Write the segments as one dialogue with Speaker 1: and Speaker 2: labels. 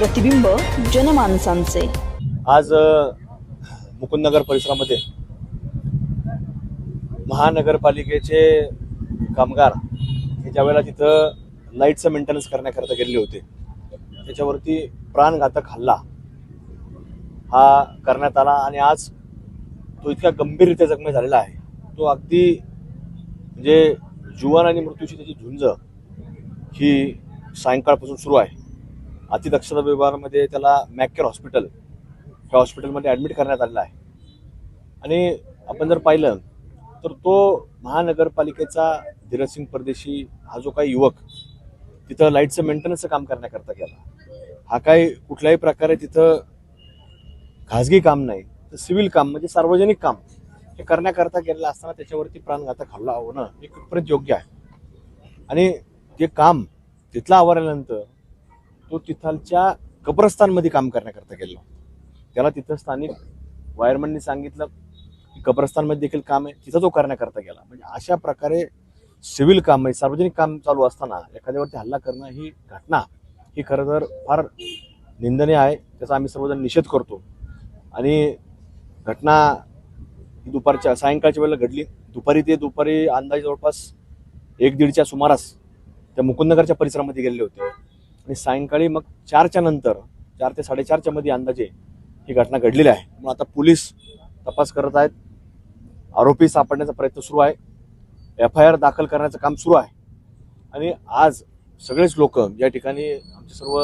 Speaker 1: प्रतिबिंब जनमानसांचे।
Speaker 2: आज मुकुंदनगर परिसरामध्ये महानगरपालिकेचे कामगार हे ज्यावेळेला तिथं लाईटचं मेंटेनन्स करण्याकरता गेलेले होते, त्याच्यावरती प्राणघातक हल्ला हा करण्यात आला आणि आज तो इतका गंभीररित्या जखमी झालेला आहे। तो अगदी म्हणजे जीवन आणि मृत्यूची त्याची झुंज ही सायंकाळपासून सुरू आहे। अतिदक्षता विभागामध्ये त्याला मॅककेअर हॉस्पिटल या हॉस्पिटलमध्ये ॲडमिट करण्यात आलेला आहे आणि आपण जर पाहिलं तर तो महानगरपालिकेचा धीरजसिंग परदेशी हा जो काही युवक तिथं लाईटचं मेंटेनन्सचं काम करण्याकरता गेला, हा काही कुठल्याही प्रकारे तिथं खाजगी काम नाही तर सिव्हिल काम म्हणजे सार्वजनिक काम हे करण्याकरता गेलेला असताना त्याच्यावरती प्राणघातक हल्ला होणं हे कितपत योग्य आहे। आणि ते काम तिथलं आवरल्यानंतर तो तिथलच्या कब्रस्तानमध्ये काम करण्याकरता गेला। त्याला तिथं स्थानिक वायरमननी सांगितलं की कब्रस्तानमध्ये देखील काम आहे, तिथं तो करण्याकरता गेला। म्हणजे अशा प्रकारे सिव्हिल काम आहे, सार्वजनिक काम चालू असताना एखाद्यावरती हल्ला करणं ही घटना ही खरं तर फार निंदनीय आहे, त्याचा आम्ही सर्वजण निषेध करतो। आणि घटना दुपारच्या सायंकाळच्या वेळेला घडली। दुपारी अंदाजे जवळपास 1-1:30च्या सुमारास त्या मुकुंदनगरच्या परिसरामध्ये गेलेले होते आणि सायंकाळी मग 4च्या नंतर 4 ते 4:30च्या मध्ये अंदाजे ही घटना घडलेली आहे। मग आता पोलीस तपास करत आहेत, आरोपी सापडण्याचा प्रयत्न सुरू आहे, FIR दाखल करण्याचं काम सुरू आहे। आणि आज सगळेच लोक या ठिकाणी आमचे सर्व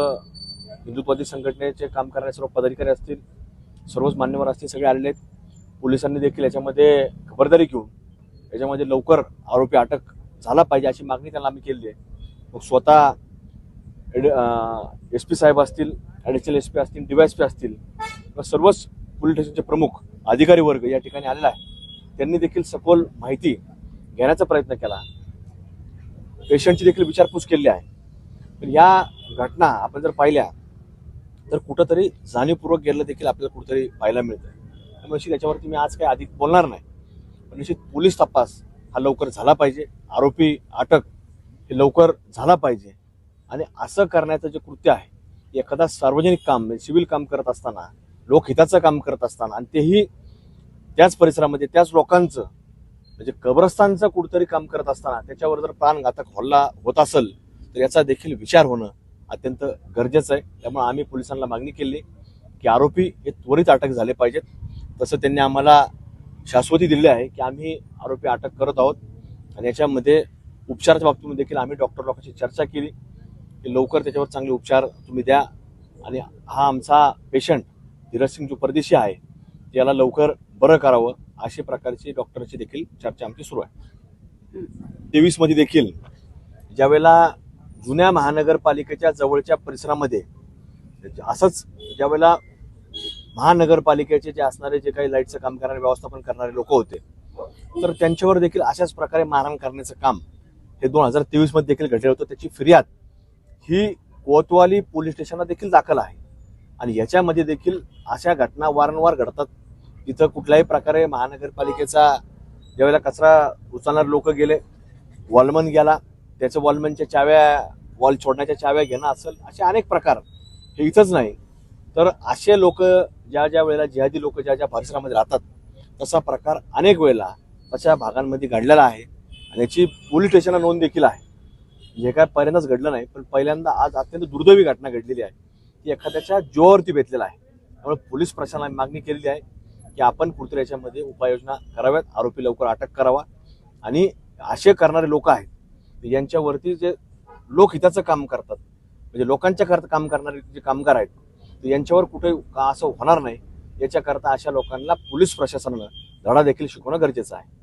Speaker 2: हिंदुत्ववादी संघटनेचे काम करणारे सर्व पदाधिकारी असतील, सर्वच मान्यवर असतील, सगळे आलेले आहेत। पोलिसांनी देखील याच्यामध्ये खबरदारी घेऊन याच्यामध्ये लवकर आरोपी अटक झाला पाहिजे अशी मागणी त्यांना आम्ही केली आहे। मग स्वतः SP साहेब असतील, ॲडिशनल SP असतील, DYSP असतील, सर्वच पोलीस स्टेशनचे प्रमुख अधिकारी वर्ग या ठिकाणी आलेला आहे। त्यांनी देखील सखोल माहिती घेण्याचा प्रयत्न केला, पेशंटची देखील विचारपूस केली आहे। पण या घटना आपण जर पाहिल्या तर कुठंतरी जाणीवपूर्वक गेलं देखील आपल्याला कुठंतरी पाहायला मिळतं। त्यामुळे त्याच्यावरती मी आज काही अधिक बोलणार नाही, पण निश्चित पोलीस तपास हा लवकर झाला पाहिजे, आरोपी अटक हे लवकर झाला पाहिजे। आणि असं करण्याचं जे कृत्य आहे एखादा सार्वजनिक काम म्हणजे सिव्हिल काम करत असताना, लोकहिताचं काम करत असताना आणि तेही त्याच परिसरामध्ये त्याच लोकांचं म्हणजे कब्रस्तानचं कुठंतरी काम करत असताना त्याच्यावर जर प्राणघातक हल्ला होत असेल तर याचा देखील विचार होणं अत्यंत गरजेचं आहे। त्यामुळे आम्ही पोलिसांना मागणी केली की आरोपी हे त्वरित अटक झाले पाहिजेत। तसं त्यांनी आम्हाला शाश्वती दिली आहे की आम्ही आरोपी अटक करत आहोत आणि याच्यामध्ये उपचाराच्या बाबतीमध्ये देखील आम्ही डॉक्टर लोकांशी चर्चा केली की लवकर त्याच्यावर चांगले उपचार तुम्ही द्या आणि हा आमचा पेशंट धीरजसिंग जो परदेशी आहे त्याला लवकर बरं करावं अशा प्रकारची डॉक्टरची देखील चर्चा आमची सुरू आहे। 23 मध्ये देखील ज्यावेळेला जुन्या महानगरपालिकेच्या जवळच्या परिसरामध्ये असंच ज्यावेळेला महानगरपालिकेचे जे असणारे जे काही लाईटचं काम करणारे व्यवस्थापन करणारे लोक होते तर त्यांच्यावर देखील अशाच प्रकारे मारहाण करण्याचं काम हे 2023 मध्ये देखील घडलं होतं। त्याची फिर्याद ही कोतवाली पोलीस स्टेशनला देखील दाखल आहे आणि याच्यामध्ये देखील अशा घटना वारंवार घडतात। तिथं कुठल्याही प्रकारे महानगरपालिकेचा ज्यावेळेला कचरा उचलणारे लोक गेले, वॉलमन गेला, त्याचं वॉलमनच्या चाव्या वॉल छोडण्याच्या चाव्या घेणं असेल, असे अनेक प्रकार हे इथंच नाही तर असे लोक ज्या वेळेला जिहादी लोक ज्या परिसरामध्ये राहतात तसा प्रकार अनेक वेळेला तशा भागांमध्ये घडलेला आहे आणि याची पोलीस स्टेशनला नोंद देखील आहे। हे काय पहिल्यांदाच घडलं नाही, पण पहिल्यांदा आज अत्यंत दुर्दैवी घटना घडलेली आहे ती एखाद्याच्या जीवावरती बेतलेला आहे। त्यामुळे पोलीस प्रशासनाने मागणी केलेली आहे की आपण कुठेतरी याच्यामध्ये उपाययोजना कराव्यात, आरोपी लवकर अटक करावा आणि असे करणारे लोक आहेत यांच्यावरती जे लोकहिताचं काम करतात म्हणजे लोकांच्या करता काम करणारे जे कामगार आहेत यांच्यावर कुठे असं होणार नाही याच्याकरता अशा लोकांना पोलीस प्रशासनानं धडा देखील शिकवणं गरजेचं आहे।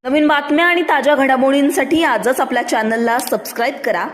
Speaker 1: नवीन बातम्या आणि ताज्या घडामोडींसाठी आजच आपल्या चॅनलला सबस्क्राईब करा।